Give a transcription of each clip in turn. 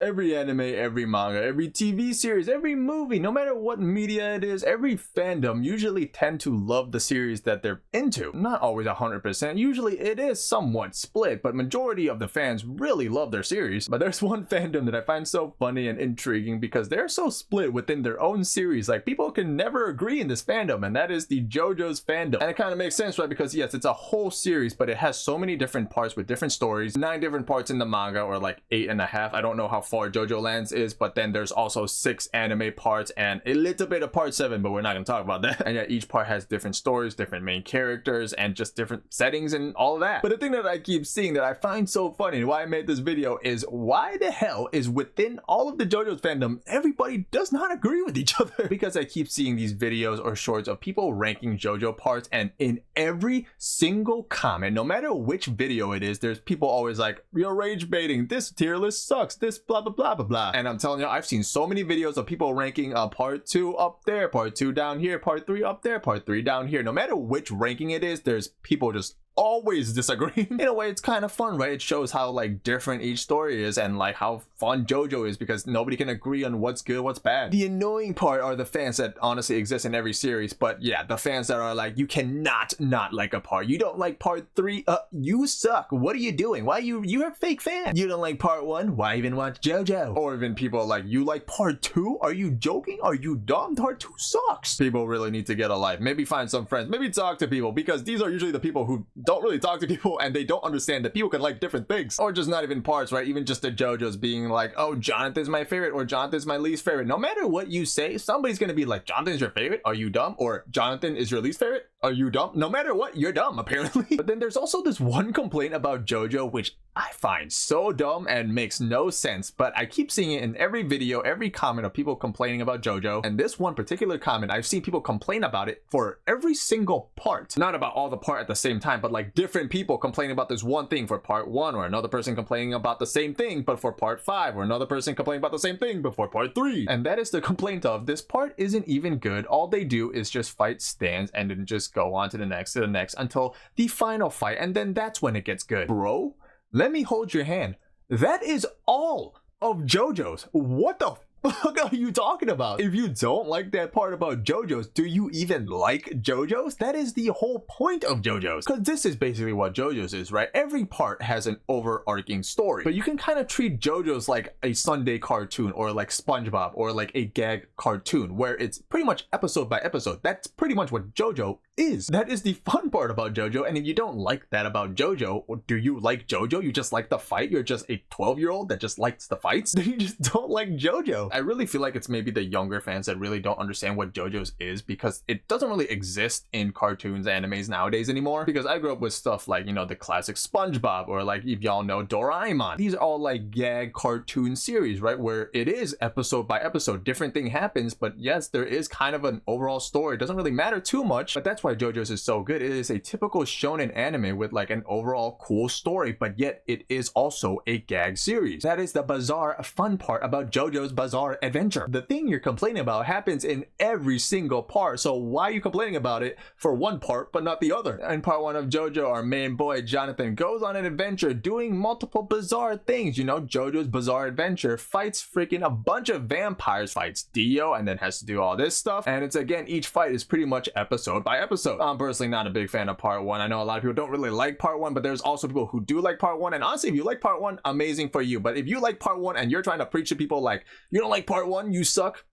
Every anime, every manga, every TV series, every movie, no matter what media it is, every fandom usually tend to love the series that they're into. Not always 100%, usually it is somewhat split, but majority of the fans really love their series. But there's one fandom that I find so funny and intriguing because they're so split within their own series. Like, people can never agree in this fandom, and that is the JoJo's fandom. And it kind of makes sense, right? Because yes, it's a whole series, but it has so many different parts with different stories. 9 different parts in the manga, or like 8.5. I don't know how far JoJo lands is, but then there's also 6 anime parts and a little bit of part 7, but we're not gonna talk about that. And yeah, each part has different stories, different main characters, and just different settings and all of that. But the thing that I keep seeing that I find so funny and why I made this video is, why the hell is within all of the JoJo's fandom everybody does not agree with each other? Because I keep seeing these videos or shorts of people ranking JoJo parts, and in every single comment, no matter which video it is, there's people always like, you're rage baiting, this tier list sucks, this blah blah blah blah blah. And I'm telling you, I've seen so many videos of people ranking part 2 up there, part 2 down here, part 3 up there, part 3 down here. No matter which ranking it is, there's people just always disagreeing. In a way, it's kind of fun, right? It shows how like different each story is, and like how fun JoJo is, because nobody can agree on what's good, what's bad. The annoying part are the fans that honestly exist in every series. But yeah, the fans that are like, you cannot not like a part. You don't like part 3, you suck. What are you doing? Why you're a fake fan? You don't like part 1? Why even watch JoJo? Or even people like, you like part 2? Are you joking? Are you dumb? Part 2 sucks. People really need to get a life. Maybe find some friends. Maybe talk to people, because these are usually the people who don't really talk to people, and they don't understand that people can like different things. Or just not even parts, right? Even just the JoJo's being like, oh, Jonathan's my favorite, or Jonathan's my least favorite. No matter what you say, somebody's gonna be like, Jonathan's your favorite? Are you dumb? Or Jonathan is your least favorite? Are you dumb? No matter what, you're dumb, apparently. But then there's also this one complaint about JoJo, which I find so dumb and makes no sense, but I keep seeing it in every video, every comment of people complaining about JoJo. And this one particular comment, I've seen people complain about it for every single part. Not about all the part at the same time, but like different people complaining about this one thing for part 1, or another person complaining about the same thing but for part 5, or another person complaining about the same thing but for part 3. And that is the complaint of, this part isn't even good. All they do is just fight stands and then just go on to the next until the final fight, and then that's when it gets good. Bro, let me hold your hand. That is all of JoJo's. What the fuck are you talking about? If you don't like that part about JoJo's, do you even like JoJo's? That is the whole point of JoJo's, because this is basically what JoJo's is, right? Every part has an overarching story, but you can kind of treat JoJo's like a Sunday cartoon, or like SpongeBob, or like a gag cartoon, where it's pretty much episode by episode. That's pretty much what JoJo is. That is the fun part about JoJo. And if you don't like that about JoJo, or do you like JoJo? You just like the fight? You're just a 12-year-old that just likes the fights? Then you just don't like JoJo. I really feel like it's maybe the younger fans that really don't understand what JoJo's is, because it doesn't really exist in cartoons, animes nowadays anymore. Because I grew up with stuff like, you know, the classic SpongeBob, or like, if y'all know, Doraemon. These are all like gag cartoon series, right? Where it is episode by episode, different thing happens, but yes, there is kind of an overall story. It doesn't really matter too much, but that's why JoJo's is so good. It is a typical shonen anime with like an overall cool story, but yet it is also a gag series. That is the bizarre fun part about JoJo's Bizarre Adventure. The thing you're complaining about happens in every single part, so why are you complaining about it for one part but not the other? In part 1 of JoJo, our main boy Jonathan goes on an adventure doing multiple bizarre things. You know, JoJo's Bizarre Adventure fights freaking a bunch of vampires, fights Dio, and then has to do all this stuff. And it's, again, each fight is pretty much episode by episode. I'm personally not a big fan of part 1. I know a lot of people don't really like part 1, but there's also people who do like part 1. And honestly, if you like part 1, amazing for you. But if you like part 1 and you're trying to preach to people like, you don't like part 1, you suck,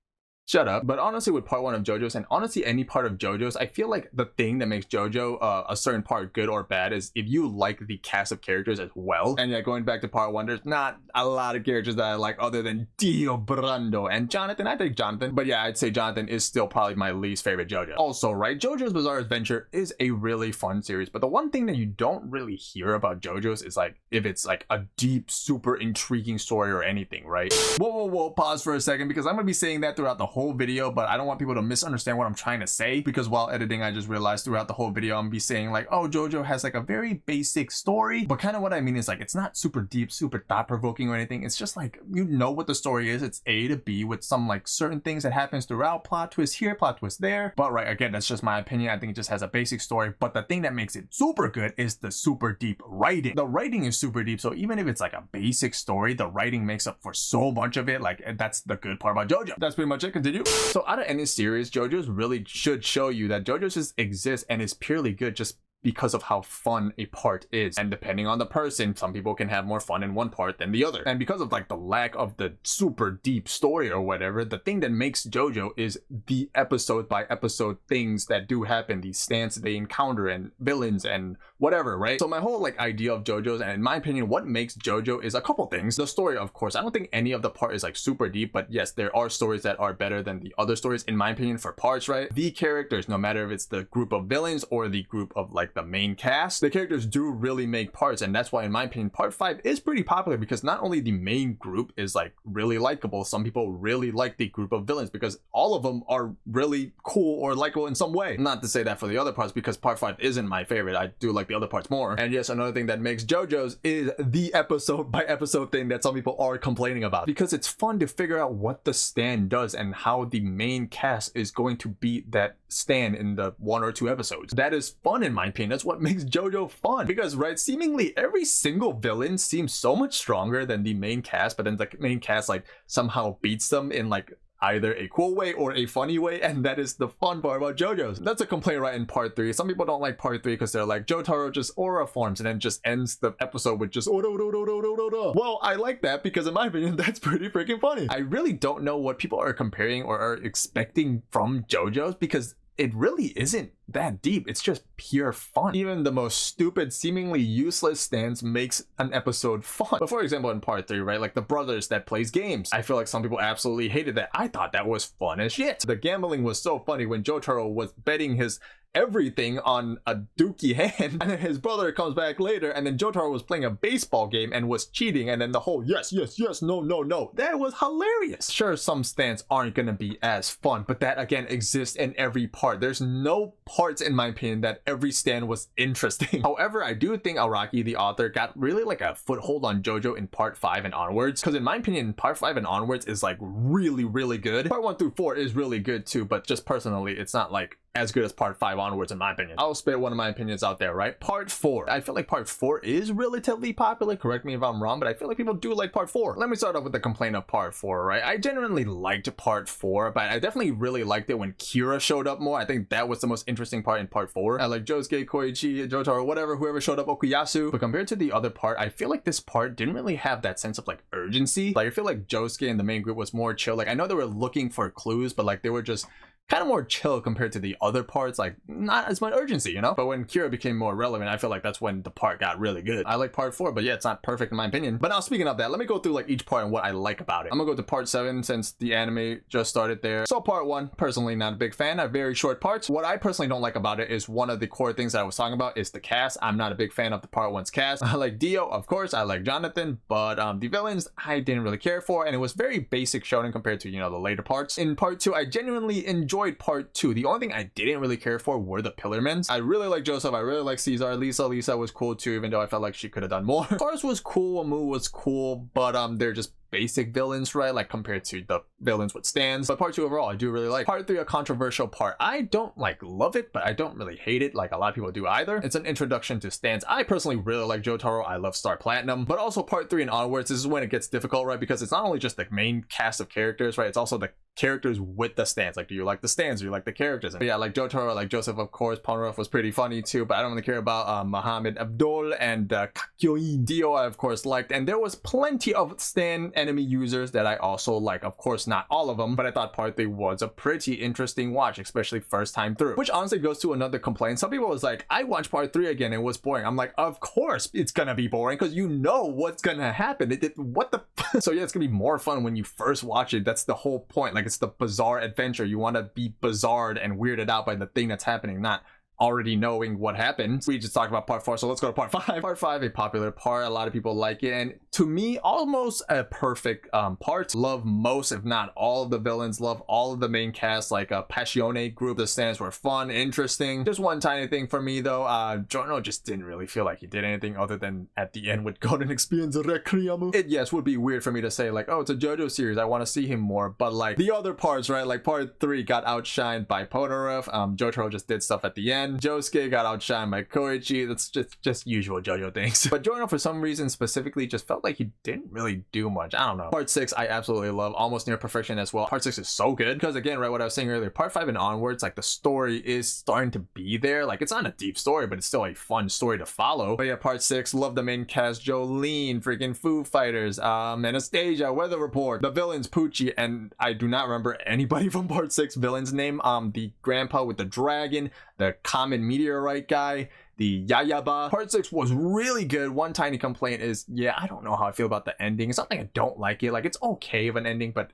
shut up. But honestly, with part 1 of JoJo's, and honestly any part of JoJo's, I feel like the thing that makes JoJo a certain part good or bad is if you like the cast of characters as well. And yeah, going back to part 1, there's not a lot of characters that I like other than Dio, Brando, and Jonathan. I think Jonathan, but yeah, I'd say Jonathan is still probably my least favorite JoJo. Also, right, JoJo's Bizarre Adventure is a really fun series, but the one thing that you don't really hear about JoJo's is like if it's like a deep, super intriguing story or anything, right? Whoa, pause for a second, because I'm gonna be saying that throughout the whole video, but I don't want people to misunderstand what I'm trying to say, because while editing I just realized throughout the whole video I'm be saying like, oh, Jojo has like a very basic story, but kind of what I mean is like it's not super deep, super thought-provoking or anything. It's just like, you know what the story is, it's A to B with some like certain things that happens throughout, plot twist here, plot twist there. But right, again, that's just my opinion. I think it just has a basic story, but the thing that makes it super good is the super deep writing. The writing is super deep, so even if it's like a basic story, the writing makes up for so much of it. Like, that's the good part about Jojo. That's pretty much it. Continue. So out of any series, Jojo's really should show you that Jojo just exists and is purely good just because of how fun a part is. And depending on the person, some people can have more fun in one part than the other. And because of like the lack of the super deep story or whatever, the thing that makes Jojo is the episode by episode things that do happen, these stands they encounter and villains and whatever, right? So my whole like idea of Jojo's, and in my opinion, what makes Jojo is a couple things. The story, of course, I don't think any of the part is like super deep, but yes, there are stories that are better than the other stories, in my opinion, for parts, right? The characters, no matter if it's the group of villains or the group of like the main cast, the characters do really make parts, and that's why in my opinion part 5 is pretty popular, because not only the main group is like really likable, some people really like the group of villains because all of them are really cool or likable in some way. Not to say that for the other parts, because part 5 isn't my favorite. I do like the other parts more. And yes, another thing that makes JoJo's is the episode by episode thing that some people are complaining about, because it's fun to figure out what the stand does and how the main cast is going to beat that stand in the 1 or 2 episodes. That is fun in my opinion. That's what makes JoJo fun, because right, seemingly every single villain seems so much stronger than the main cast, but then the main cast like somehow beats them in like either a cool way or a funny way, and that is the fun part about JoJo's. That's a complaint right in part 3. Some people don't like part 3 because they're like, Jotaro just aura forms and then just ends the episode with just well, I like that because in my opinion that's pretty freaking funny. I really don't know what people are comparing or are expecting from JoJo's, because it really isn't that deep. It's just pure fun. Even the most stupid, seemingly useless stands makes an episode fun. But for example, in part 3, right, like the brothers that plays games, I feel like some people absolutely hated that. I thought that was fun as shit. The gambling was so funny when Jotaro was betting his everything on a dookie hand, and then his brother comes back later, and then Jotaro was playing a baseball game and was cheating, and then the whole yes, no, that was hilarious. Sure, some stands aren't gonna be as fun, but that again exists in every part. There's no parts in my opinion that every stand was interesting. However, I do think Araki, the author, got really like a foothold on JoJo in part 5 and onwards, because in my opinion part 5 and onwards is like really good. Part 1 through 4 is really good too, but just personally it's not like as good as part 5 onwards in my opinion. I'll spit one of my opinions out there, right? Part 4. I feel like part 4 is relatively popular. Correct me if I'm wrong, but I feel like people do like part 4. Let me start off with the complaint of part 4, right? I genuinely liked part 4, but I definitely really liked it when Kira showed up more. I think that was the most interesting part in part 4. I like Josuke, Koichi, Jotaro, whatever, whoever showed up, Okuyasu. But compared to the other part, I feel like this part didn't really have that sense of like urgency. Like I feel like Josuke and the main group was more chill. Like I know they were looking for clues, but like they were just kind of more chill compared to the other parts, like not as much urgency, you know? But when Kira became more relevant, I feel like that's when the part got really good. I like part 4, but yeah, it's not perfect in my opinion. But now speaking of that, let me go through like each part and what I like about it. I'm gonna go to part 7 since the anime just started there. So part 1, personally not a big fan. I have very short parts. What I personally don't like about it is one of the core things that I was talking about is the cast. I'm not a big fan of the part 1's cast. I like Dio, of course, I like Jonathan, but the villains I didn't really care for, and it was very basic shonen compared to, you know, the later parts. In part 2, I genuinely enjoyed part 2. The only thing I didn't really care for were the Pillarmans. I really like Joseph, I really like Caesar. Lisa was cool too, even though I felt like she could have done more. Cars was cool, Amu was cool, but they're just basic villains, right? Like compared to the villains with stands. But part 2 overall, I do really like. Part 3, a controversial part. I don't like love it, but I don't really hate it like a lot of people do either. It's an introduction to stands. I personally really like Jotaro. I love Star Platinum, but also part 3 and onwards, this is when it gets difficult, right? Because it's not only just the main cast of characters, right? It's also the characters with the stands. Like, do you like the stands? Do you like the characters? But yeah, like Jotaro, I like Joseph, of course. Ponroth was pretty funny too, but I don't really care about Mohammed Abdul and Kakyoin. Dio, I of course liked, and there was plenty of stand enemy users that I also like. Of course, not all of them, but I thought part 3 was a pretty interesting watch, especially first time through. Which honestly goes to another complaint. Some people was like, I watched part 3 again, it was boring. I'm like, of course it's gonna be boring because you know what's gonna happen. What the so yeah, it's gonna be more fun when you first watch it. That's the whole point. Like, it's the bizarre adventure. You want to be bizarred and weirded out by the thing that's happening, not already knowing what happened. We just talked about part 4, so let's go to part 5. Part 5, a popular part, a lot of people like it, and to me, almost a perfect part. Love most, if not all of the villains, love all of the main cast, like a Passione group. The stands were fun, interesting. Just one tiny thing for me though, Giorno just didn't really feel like he did anything other than at the end with Golden Experience Requiem. It, yes, would be weird for me to say like, oh, it's a Jojo series, I want to see him more, but like the other parts, right, like part 3 got outshined by Polnareff. Jotaro just did stuff at the end. Josuke got outshined by Koichi. That's just usual JoJo things. But Giorno, for some reason specifically, just felt like he didn't really do much. I don't know. Part 6 I absolutely love, almost near perfection as well. Part 6 is so good because, again, right, what I was saying earlier, part 5 and onwards, like the story is starting to be there. Like it's not a deep story, but it's still a fun story to follow. But yeah, part 6, love the main cast, Jolene, freaking Foo Fighters, Anastasia, Weather Report, the villains Poochie, and I do not remember anybody from part 6 villain's name. The grandpa with the dragon, the common meteorite guy, the jjba. Part 6 was really good. One tiny complaint is, yeah, I don't know how I feel about the ending. It's not like I don't like it. Like, it's okay of an ending, but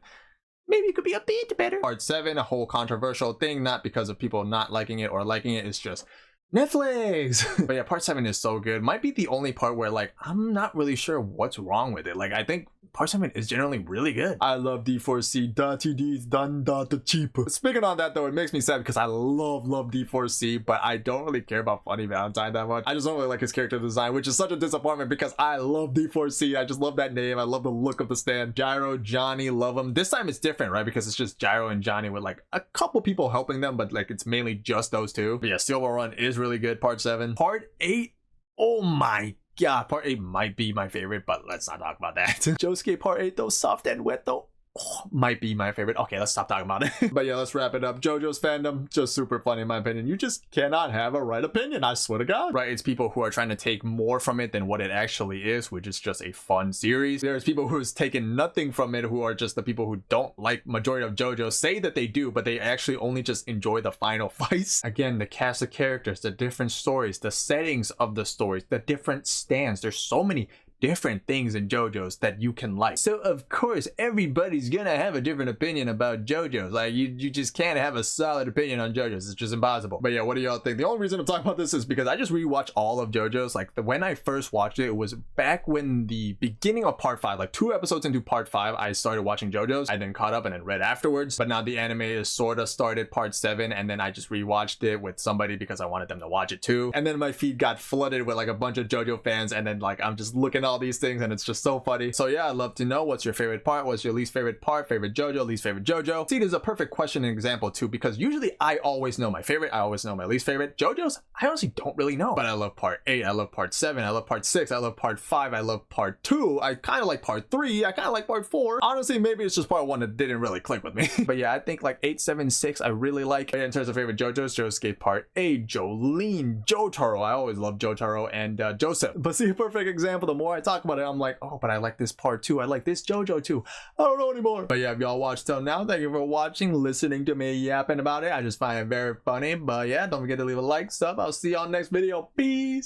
maybe it could be a bit better. Part 7, a whole controversial thing, not because of people not liking it or liking it. It's just Netflix. But yeah, part 7 is so good. Might be the only part where like I'm not really sure what's wrong with it. Like I think part 7 is generally really good. I love D4C. DTD's done the cheap. Speaking on that though, it makes me sad because I love D4C, but I don't really care about Funny Valentine that much. I just don't really like his character design, which is such a disappointment because I love D4C. I just love that name. I love the look of the stand. Gyro, Johnny, love him. This time it's different, right? Because it's just Gyro and Johnny with like a couple people helping them, but like it's mainly just those two. But yeah, Silver Run is really good. Part 7. Part 8, oh my god, part 8 might be my favorite, but let's not talk about that. Josuke part 8 though, soft and wet though, might be my favorite. Okay, let's stop talking about it. But yeah, let's wrap it up. JoJo's fandom, just super funny in my opinion. You just cannot have a right opinion, I swear to god. Right, it's people who are trying to take more from it than what it actually is, which is just a fun series. There's people who's taken nothing from it, who are just the people who don't like majority of JoJo, say that they do, but they actually only just enjoy the final fights. Again, the cast of characters, the different stories, the settings of the stories, the different stands. There's so many different things in JoJo's that you can like. So of course everybody's gonna have a different opinion about JoJo's. Like you just can't have a solid opinion on JoJo's. It's just impossible. But yeah, what do y'all think? The only reason I'm talking about this is because I just rewatched all of JoJo's. Like when I first watched it, it was back when the beginning of part 5, like 2 episodes into part 5, I started watching JoJo's. I then caught up and then read afterwards. But now the anime is sort of started part 7, and then I just rewatched it with somebody because I wanted them to watch it too. And then my feed got flooded with like a bunch of JoJo fans, and then like I'm just looking at all these things and it's just so funny. So yeah, I'd love to know what's your favorite part, what's your least favorite part, favorite JoJo, least favorite JoJo. See, there's a perfect question and example too, because usually I always know my favorite, I always know my least favorite. JoJo's, I honestly don't really know. But I love part 8, I love part 7, I love part 6, I love part 5, I love part 2, I kind of like part 3, I kind of like part 4. Honestly, maybe it's just part 1 that didn't really click with me. But yeah, I think like 8, 7, 6 I really like. In terms of favorite JoJo's, Josuke part 8, Jolene, Jotaro, I always love Jotaro, and Joseph. But see, a perfect example, the more I talk about it, I'm like, oh, but I like this part too, I like this JoJo too, I don't know anymore. But yeah, if y'all watched till now, thank you for watching, listening to me yapping about it. I just find it very funny. But yeah, don't forget to leave a like, sub. I'll see y'all next video. Peace.